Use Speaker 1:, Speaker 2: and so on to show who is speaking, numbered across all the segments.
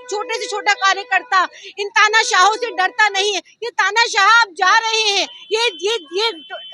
Speaker 1: छोटे से छोटा कार्यकर्ता इन तानाशाहों से डरता नहीं है। ये तानाशाह अब जा रहे हैं, ये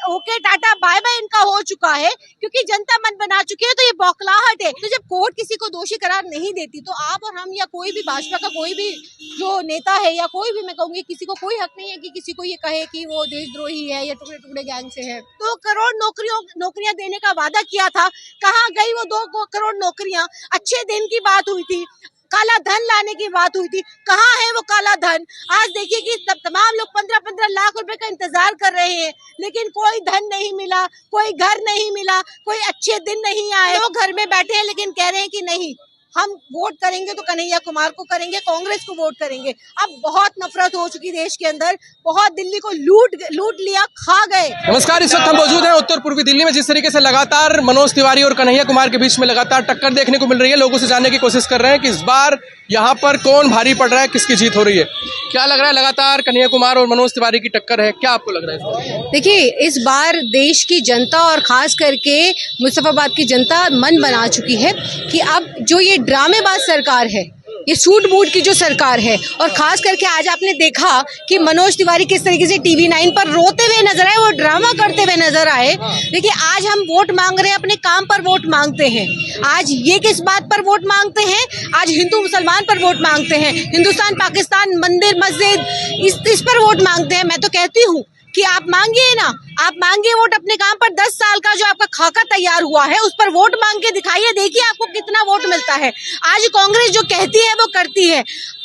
Speaker 1: ओके टाटा बाय बाय इनका हो चुका है, क्योंकि जनता मन बना चुकी है। तो ये बौखलाहट है। तो जब कोर्ट किसी को दोषी करार नहीं देती तो आप और हम या कोई भी भाजपा का कोई भी जो नेता है या कोई भी, मैं कहूंगी, किसी को कोई हक नहीं है कि किसी को ये कहे कि वो देशद्रोही है या टुकड़े टुकड़े गैंग से है। 2 करोड़ नौकरियां देने का वादा किया था, कहाँ गई वो 2 करोड़ नौकरियां? अच्छे दिन की बात हुई थी, काला धन लाने की बात हुई थी, कहाँ है वो काला धन? आज देखिए कि तमाम लोग 15-15 लाख रुपए का इंतजार कर रहे हैं, लेकिन कोई धन नहीं मिला, कोई घर नहीं मिला, कोई अच्छे दिन नहीं आए। लोग घर में बैठे हैं लेकिन कह रहे हैं कि नहीं, हम वोट करेंगे तो कन्हैया कुमार को करेंगे, कांग्रेस को वोट करेंगे। अब बहुत नफरत हो चुकी देश के अंदर, बहुत दिल्ली को लूट लिया, खा गए।
Speaker 2: नमस्कार, इस वक्त हम मौजूद हैं उत्तर पूर्वी दिल्ली में। जिस तरीके से लगातार मनोज तिवारी और कन्हैया कुमार के बीच में लगातार टक्कर देखने को मिल रही है, लोगों से जानने की कोशिश कर रहे हैं कि इस बार यहाँ पर कौन भारी पड़ रहा है, किसकी जीत हो रही है। क्या लग रहा है, लगातार कन्हैया कुमार और मनोज तिवारी की टक्कर है, क्या आपको लग रहा है?
Speaker 1: देखिए, इस बार देश की जनता और खास करके मुजफ्फराबाद की जनता मन बना चुकी है कि अब जो ये ड्रामेबाज सरकार है, ये सूट बूट की जो सरकार है, और खास करके आज आपने देखा कि मनोज तिवारी किस तरीके से टीवी 9 पर रोते हुए नजर आए, वो ड्रामा करते हुए नजर आए। देखिए, आज हम वोट मांग रहे हैं, अपने काम पर वोट मांगते हैं। आज ये किस बात पर वोट मांगते हैं? आज हिंदू मुसलमान पर वोट मांगते हैं, हिंदुस्तान पाकिस्तान मंदिर मस्जिद इस पर वोट मांगते हैं। मैं तो कहती हूँ कि आप मांगिए ना, आप मांगिए वोट अपने काम पर। 10 साल का जो आपका खाका तैयार हुआ है उस पर वोट मांग के दिखाइए, देखिए आपको कितना वोट मिलता है। आज कांग्रेस जो कहती है वो करती है।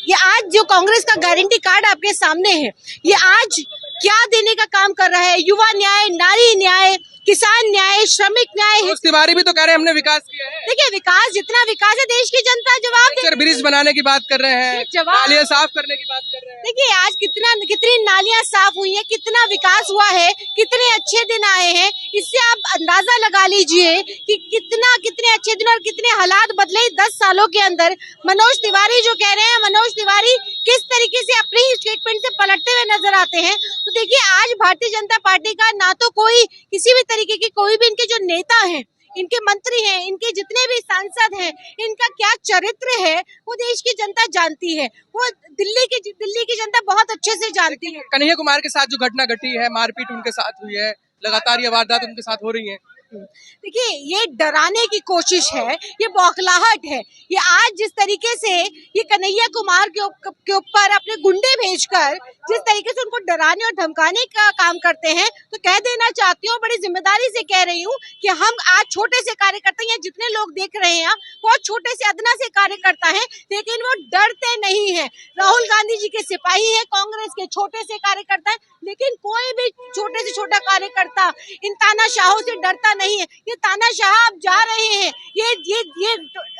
Speaker 1: ये आज जो कांग्रेस का गारंटी कार्ड आपके सामने है, ये आज क्या देने का काम कर रहा है? युवा न्याय, नारी न्याय, किसान न्याय, श्रमिक न्याय।
Speaker 2: तिवारी भी तो कह रहे हैं हमने विकास किया है।
Speaker 1: देखिए, विकास, जितना विकास है देश की जनता जवाब दे।
Speaker 2: ब्रिज बनाने की बात कर रहे हैं, नालियां साफ करने की बात कर रहे हैं।
Speaker 1: देखिए, आज कितनी नालियां साफ हुई हैं, कितना विकास हुआ है, कितने अच्छे दिन आए हैं। इससे आप अंदाजा लगा लीजिए कि कितने अच्छे दिन और कितने हालात बदले 10 सालों के अंदर। मनोज तिवारी जो कह रहे हैं, मनोज तिवारी किस तरीके से अपने ही स्टेटमेंट से पलटते हुए नजर आते हैं। तो देखिए, आज भारतीय जनता पार्टी का ना तो कोई किसी भी तरीके की, कोई भी इनके जो नेता हैं, इनके मंत्री हैं, इनके जितने भी सांसद हैं, इनका क्या चरित्र है वो देश की जनता जानती है, वो दिल्ली की जनता बहुत अच्छे से जानती है।
Speaker 2: कन्हैया कुमार के साथ जो घटना घटी है, मारपीट उनके साथ हुई है, लगातार ये वारदात उनके साथ हो रही है।
Speaker 1: देखिए, ये डराने की कोशिश है, ये बौखलाहट है। ये आज जिस तरीके से ये कन्हैया कुमार के ऊपर अपने गुंडे भेजकर जिस तरीके से उनको डराने और धमकाने का काम करते हैं, तो कह देना चाहती हूँ, बड़ी जिम्मेदारी से कह रही हूँ कि हम आज छोटे से कार्यकर्ता हैं, जितने लोग देख रहे हैं बहुत छोटे से अदना से कार्यकर्ता हैं, लेकिन वो डरते नहीं है। राहुल गांधी जी के सिपाही है, कांग्रेस के छोटे से कार्यकर्ता है, लेकिन कोई भी छोटे से छोटा कार्यकर्ता इन तानाशाहों से डरता नहीं है। ये तानाशाह अब जा रहे हैं, ये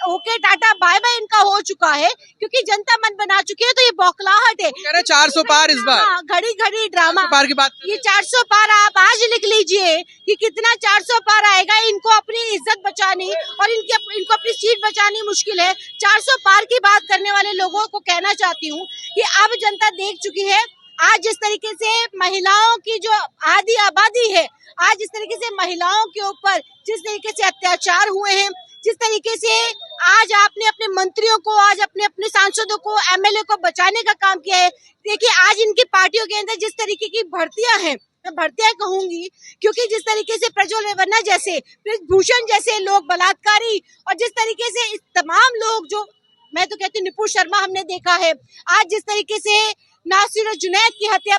Speaker 1: ओके टाटा बाय बाय इनका हो चुका है, क्योंकि जनता मन बना चुकी है। तो ये बौखलाहट है।
Speaker 2: 400 पार इस बार,
Speaker 1: घड़ी ड्रामा
Speaker 2: पार की बात।
Speaker 1: ये 400 पार आप आज लिख लीजिए कि कितना 400 पार आएगा। इनको अपनी इज्जत बचानी और इनको अपनी सीट बचानी मुश्किल है। 400 पार की बात करने वाले लोगों को कहना चाहती हूँ कि अब जनता देख चुकी है। आज जिस तरीके से महिलाओं की जो आधी आबादी है, आज जिस तरीके से महिलाओं के ऊपर जिस तरीके से अत्याचार हुए हैं, जिस तरीके से आज आपने अपने मंत्रियों को, आज अपने सांसदों को, एमएलए को बचाने का काम किया है। देखिए, आज इनकी पार्टियों के अंदर जिस तरीके की भर्तियां हैं, मैं भर्तियां कहूंगी क्योंकि जिस तरीके से प्रज्वल रेवन्ना जैसे, भूषण जैसे लोग बलात्कारी, और जिस तरीके से इस तमाम लोग, जो मैं तो कहती हूँ निपुण शर्मा हमने देखा है, आज जिस तरीके से नासिर और जुनैद की हत्या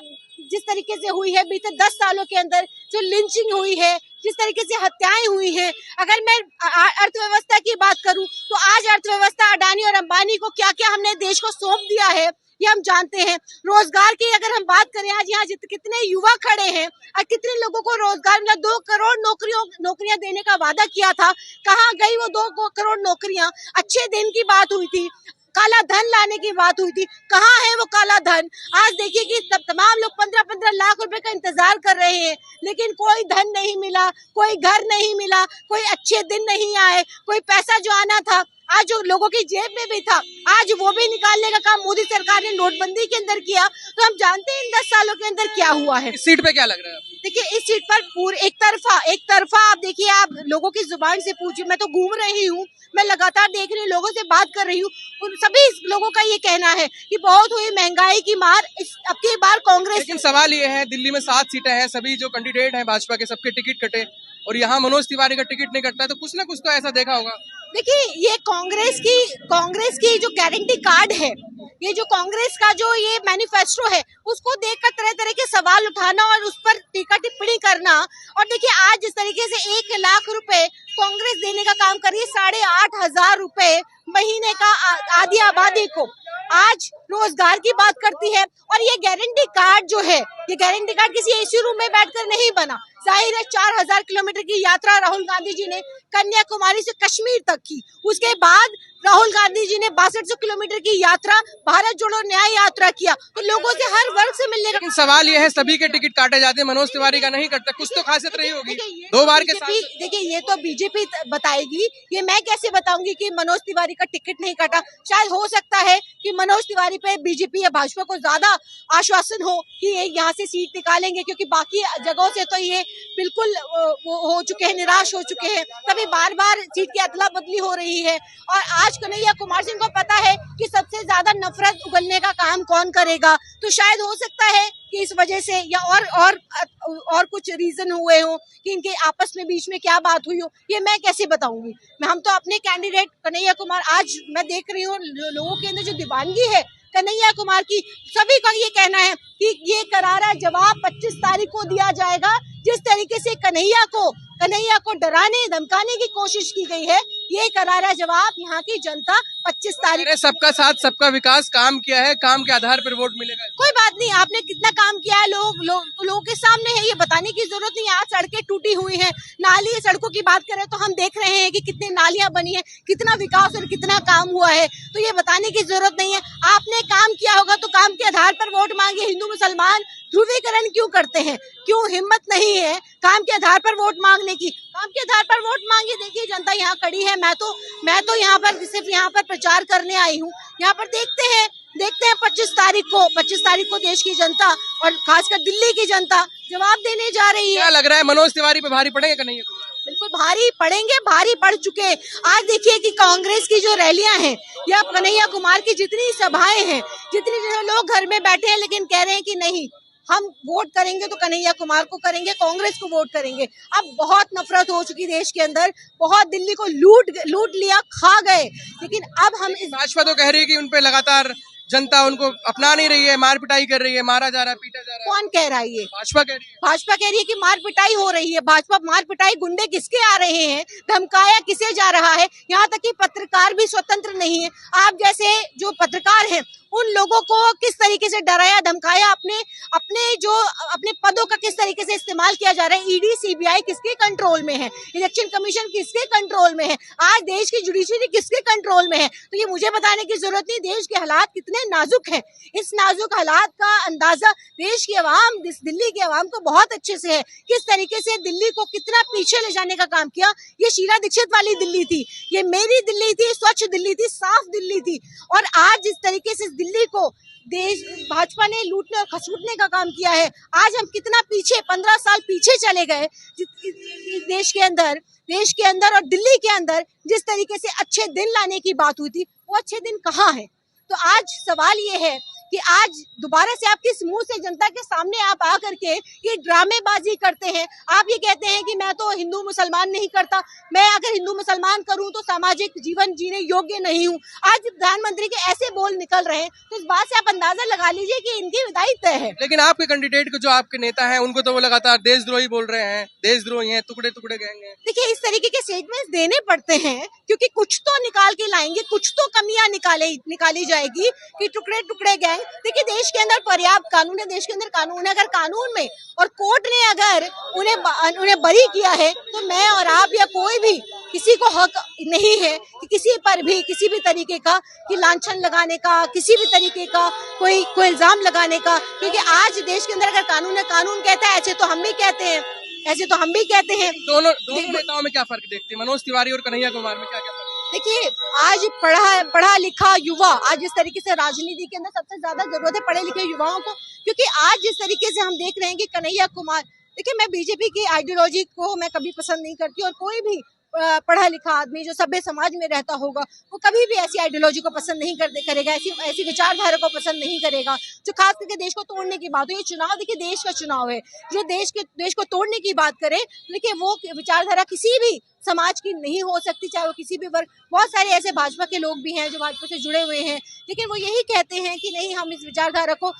Speaker 1: जिस तरीके से हुई है, बीते 10 सालों के अंदर जो लिंचिंग हुई है, जिस तरीके से हत्याएं हुई हैं। अगर मैं अर्थव्यवस्था की बात करूं तो आज अर्थव्यवस्था अडानी और अंबानी को क्या क्या हमने देश को सौंप दिया है, ये हम जानते हैं। रोजगार की अगर हम बात करें, आज यहाँ कितने युवा खड़े हैं और कितने लोगों को रोजगार मिला। 2 करोड़ नौकरियां देने का वादा किया था, कहाँ गई वो 2 करोड़ नौकरियां? अच्छे दिन की बात हुई थी, काला धन लाने की बात हुई थी, कहाँ है वो काला धन? आज देखिए कि तमाम लोग 15-15 लाख रुपए का इंतजार कर रहे हैं, लेकिन कोई धन नहीं मिला, कोई घर नहीं मिला, कोई अच्छे दिन नहीं आए, कोई पैसा जो आना था आज जो लोगों की जेब में भी था, आज वो भी निकालने का काम मोदी सरकार ने नोटबंदी के अंदर किया। तो हम जानते हैं इन 10 सालों के अंदर क्या हुआ है।
Speaker 2: इस सीट पे क्या लग रहा है?
Speaker 1: देखिए इस सीट पर एक तरफा आप देखिए, आप लोगों की जुबान से पूछिए, मैं तो घूम रही हूँ, मैं लगातार देख रही हूँ, लोगों से बात कर रही हूँ, उन सभी लोगों का ये कहना है कि बहुत हुई महंगाई की मार, अब की बार कांग्रेस।
Speaker 2: लेकिन सवाल ये है, दिल्ली में 7 सीटें हैं, सभी जो कैंडिडेट हैं भाजपा के सबके टिकट कटे और यहाँ मनोज तिवारी का टिकट नहीं कटता, तो कुछ ना कुछ तो ऐसा देखा होगा।
Speaker 1: देखिए ये कांग्रेस की जो गारंटी कार्ड है, ये जो कांग्रेस का जो ये मैनिफेस्टो है, उसको देखकर तरह तरह के सवाल उठाना और उस पर टीका टिप्पणी करना। और देखिए आज जिस तरीके से 1 लाख रुपए कांग्रेस देने का काम कर रही है, 8,500 रुपए महीने का आधी आबादी को आज रोजगार की बात करती है। और ये गारंटी कार्ड जो है, ये गारंटी कार्ड किसी एसी रूम में बैठकर नहीं बना। जाहिर है 4,000 किलोमीटर की यात्रा राहुल गांधी जी ने कन्याकुमारी से कश्मीर तक की। उसके बाद राहुल गांधी जी ने 6200 किलोमीटर की यात्रा भारत जोड़ो न्याय यात्रा किया। तो लोगों से हर वर्ग से मिलने का।
Speaker 2: लेकिन सवाल ये है, सभी के टिकट काटे जाते हैं, मनोज तिवारी का नहीं कटता, कुछ तो खासियत रही होगी। 2 बार के साथ।
Speaker 1: देखिए ये तो बीजेपी बताएगी, ये मैं कैसे बताऊंगी कि मनोज तिवारी का टिकट नहीं कटा। शायद हो सकता है कि मनोज तिवारी पे बीजेपी या भाजपा को ज्यादा आश्वासन हो कि ये यहाँ से सीट निकालेंगे, क्योंकि बाकी जगहों से तो ये बिल्कुल वो हो चुके हैं, निराश हो चुके हैं। तभी बार बार सीट की अदला बदली हो रही है। और आज कन्हैया कुमार सिंह को पता है कि सबसे ज्यादा नफरत उगलने का काम कौन करेगा। तो शायद हो सकता है कि इस वजह से या और कुछ रीजन हुए हो कि इनके आपस में बीच में क्या बात हुई हो, ये मैं कैसे बताऊंगी। हम तो अपने कैंडिडेट कन्हैया कुमार, आज मैं देख रही हूँ लोगों के अंदर जो दीवानगी है कन्हैया कुमार की, सभी का ये कहना है कि ये करारा जवाब 25 तारीख को दिया जाएगा। जिस तरीके से कन्हैया को डराने धमकाने की कोशिश की गई है, ये करारा जवाब यहाँ की जनता 25 तारीख।
Speaker 2: सबका साथ सबका विकास काम किया है, काम के आधार पर वोट मिलेगा।
Speaker 1: कोई बात नहीं, आपने कितना काम किया है लोगों के सामने है, ये बताने की जरूरत नहीं। आज सड़कें टूटी हुई हैं, नाली सड़कों की बात करें तो हम देख रहे हैं कि कितनी नालियां बनी है, कितना विकास और कितना काम हुआ है। तो ये बताने की जरूरत नहीं है। आपने काम किया होगा तो काम के आधार पर वोट मांगे। हिंदू मुसलमान ध्रुवीकरण क्यों करते हैं, क्यों हिम्मत नहीं है काम के आधार पर वोट मांगने की। काम के आधार पर वोट मांगे। देखिए जनता यहाँ खड़ी है, मैं तो यहाँ पर सिर्फ यहाँ पर प्रचार करने आई हूँ। यहाँ पर देखते हैं 25 तारीख को देश की जनता और खासकर दिल्ली की जनता जवाब देने जा रही है।
Speaker 2: क्या लग रहा है, मनोज तिवारी पे भारी पड़ेगा कन्हैया कुमार?
Speaker 1: बिल्कुल भारी पड़ेंगे, भारी पड़ चुके हैं। आज देखिए कि कांग्रेस की जो रैलियां हैं या कन्हैया कुमार की जितनी सभाएं हैं, जितने लोग घर में बैठे हैं लेकिन कह रहे हैं कि नहीं, हम वोट करेंगे तो कन्हैया कुमार को करेंगे, कांग्रेस को वोट करेंगे। अब बहुत नफरत हो चुकी देश के अंदर, बहुत दिल्ली को लूट लिया, खा गए। लेकिन अब हम
Speaker 2: भाजपा तो कह रही है कि उनपे लगातार जनता उनको अपना नहीं रही है, मार पिटाई कर रही है, मारा जा रहा है, पीटा जा रहा है।
Speaker 1: कौन कह रहा है ये?
Speaker 2: भाजपा कह रही है।
Speaker 1: भाजपा कह रही है कि मार पिटाई हो रही है। भाजपा मार पिटाई, गुंडे किसके आ रहे हैं, धमकाया किसे जा रहा है। यहाँ तक कि पत्रकार भी स्वतंत्र नहीं है। आप जैसे जो पत्रकार हैं उन लोगों को किस तरीके से डराया धमकाया, अपने पदों का किस तरीके से इस्तेमाल किया जा रहा है। ईडी सीबीआई किसके कंट्रोल में है, इलेक्शन कमीशन किसके कंट्रोल में है, आज देश की जुडिशरी किसके कंट्रोल में है। तो ये मुझे बताने की जरूरत नहीं देश के हालात कितने नाजुक हैं। इस नाजुक हालात का अंदाजा देश की आवाम, दिल्ली की आवाम को बहुत अच्छे से है। किस तरीके से दिल्ली को कितना पीछे ले जाने का काम किया। ये शीला दीक्षित वाली दिल्ली थी, ये मेरी दिल्ली थी, स्वच्छ दिल्ली थी, साफ दिल्ली थी। और आज जिस तरीके से दिल्ली को भाजपा ने लूटने और खसूटने का काम किया है, आज हम कितना पीछे, 15 साल पीछे चले गए। देश के अंदर और दिल्ली के अंदर जिस तरीके से अच्छे दिन लाने की बात हुई थी, वो अच्छे दिन कहाँ है। तो आज सवाल ये है कि आज दोबारा से आप किस मुंह से जनता के सामने आप आकर के ये ड्रामेबाजी करते हैं। आप ये कहते हैं कि मैं तो हिंदू मुसलमान नहीं करता, मैं अगर हिंदू मुसलमान करूं तो सामाजिक जीवन जीने योग्य नहीं हूं। आज प्रधानमंत्री के ऐसे बोल निकल रहे हैं तो इस बात से आप अंदाजा लगा लीजिए कि इनकी विदाई तय है।
Speaker 2: लेकिन आपके कैंडिडेट को, जो आपके नेता हैं, उनको तो वो लगातार देशद्रोही बोल रहे हैं, देशद्रोही हैं, टुकड़े टुकड़े गैंग हैं।
Speaker 1: देखिए इस तरीके के स्टेटमेंट्स देने पड़ते हैं क्योंकि कुछ तो निकाल के लाएंगे, कुछ तो कमियां निकाली जाएगी कि टुकड़े टुकड़े गैंग। देखिए देश के अंदर पर्याप्त कानून है, देश के अंदर कानून है। अगर कानून में और कोर्ट ने अगर उन्हें बरी किया है तो मैं और आप या कोई भी, किसी को हक नहीं है कि किसी पर भी किसी भी तरीके का कि लांछन लगाने का, किसी भी तरीके का कोई इल्जाम लगाने का। क्योंकि आज देश के अंदर अगर कानून है, कानून कहता है ऐसे तो हम भी कहते हैं, ऐसे तो हम भी कहते हैं।
Speaker 2: दोनों नेताओं में क्या फर्क देखते हैं, मनोज तिवारी और कन्हैया कुमार में क्या क्या फर्क?
Speaker 1: देखिए आज पढ़ा लिखा युवा, आज जिस तरीके से राजनीति के अंदर सबसे ज्यादा जरूरत है पढ़े लिखे युवाओं को। क्योंकि आज जिस तरीके से हम देख रहे हैं कि कन्हैया कुमार देखिए, मैं बीजेपी की आइडियोलॉजी को मैं कभी पसंद नहीं करती, और कोई भी पढ़ा लिखा आदमी जो सभ्य समाज में रहता होगा वो कभी भी ऐसी आइडियोलॉजी को पसंद नहीं करेगा, ऐसी ऐसी विचारधारा को पसंद नहीं करेगा जो खास करके देश को तोड़ने की बात हो। ये चुनाव देखिए देश का चुनाव है, जो देश को तोड़ने की बात करे, देखिए वो विचारधारा किसी भी समाज की नहीं हो सकती, चाहे वो किसी भी वर्ग। बहुत सारे ऐसे भाजपा के लोग भी हैं जो भाजपा से जुड़े हुए हैं, लेकिन वो यही कहते हैं कि नहीं, हम इस विचारधारा को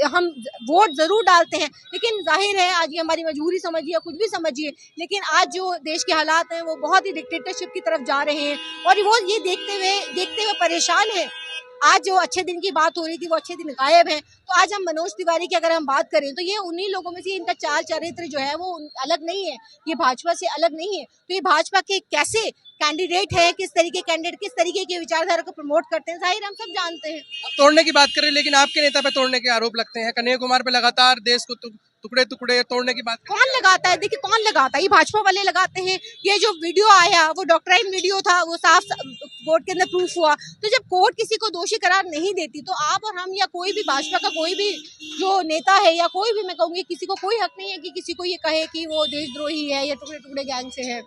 Speaker 1: हम वोट जरूर डालते हैं, लेकिन जाहिर है आज ये हमारी मजबूरी समझिए या कुछ भी समझिए, लेकिन आज जो देश के हालात हैं वो बहुत ही डिक्टेटरशिप की तरफ जा रहे हैं, और वो ये देखते हुए परेशान है। आज जो अच्छे दिन की बात हो रही थी वो अच्छे दिन गायब हैं। तो आज हम मनोज तिवारी की अगर हम बात करें तो ये उन्हीं लोगों में से, इनका चाल चरित्र जो है वो अलग नहीं है, ये भाजपा से अलग नहीं है। तो ये भाजपा के कैसे कैंडिडेट है, किस तरीके की विचारधारा को प्रमोट करते हैं, जाहिर हम सब जानते हैं।
Speaker 2: अब तोड़ने की बात करें, लेकिन आपके नेता पे तोड़ने के आरोप लगते हैं, कन्हैया कुमार पे लगातार देश को टुकड़े टुकड़े तोड़ने की बात
Speaker 1: कौन लगाता है? देखिए, कौन लगाता है? ये भाजपा वाले लगाते हैं। ये जो वीडियो आया वो डॉक्टराइन वीडियो था, वो साफ कोर्ट के अंदर प्रूफ हुआ। तो जब कोर्ट किसी को दोषी करार नहीं देती तो आप और हम या कोई भी भाजपा का कोई भी जो नेता है या कोई भी, मैं कहूंगी किसी को कोई हक नहीं है कि किसी को ये कहे कि वो देशद्रोही है या टुकड़े टुकड़े गैंग से है।